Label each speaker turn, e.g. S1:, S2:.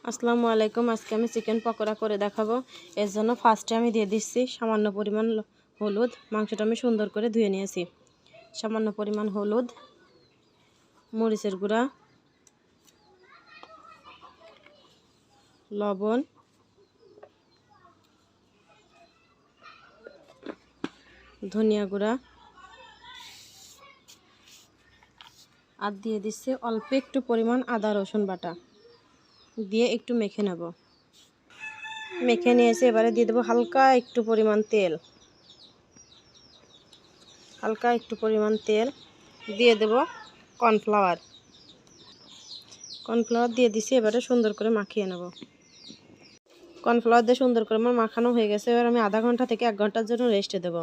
S1: আসসালামু আলাইকুম। আজকে আমি চিকেন পকোড়া করে দেখাবো। এর জন্য ফার্স্টে আমি দিয়ে দিচ্ছি সামান্য পরিমাণ হলুদ। মাংসটা আমি সুন্দর করে ধুয়ে নিয়েছি। সামান্য পরিমাণ হলুদ, মরিচের গুঁড়া, লবণ, ধনিয়া গুঁড়া আর দিয়ে দিচ্ছি অল্প একটু পরিমাণ আদা রসুন বাটা দিয়ে একটু মেখে নেব। মেখে নিয়েছি, এবারে দিয়ে দেবো হালকা একটু পরিমাণ তেল। দিয়ে দেব কর্নফ্লাওয়ার দিয়ে দিছি। এবারে সুন্দর করে মাখিয়ে নেব। কর্নফ্লাওয়ার দিয়ে সুন্দর করে আমার মাখানো হয়ে গেছে। এবার আমি আধা ঘন্টা থেকে 1 ঘন্টার জন্য রেস্টে দেব।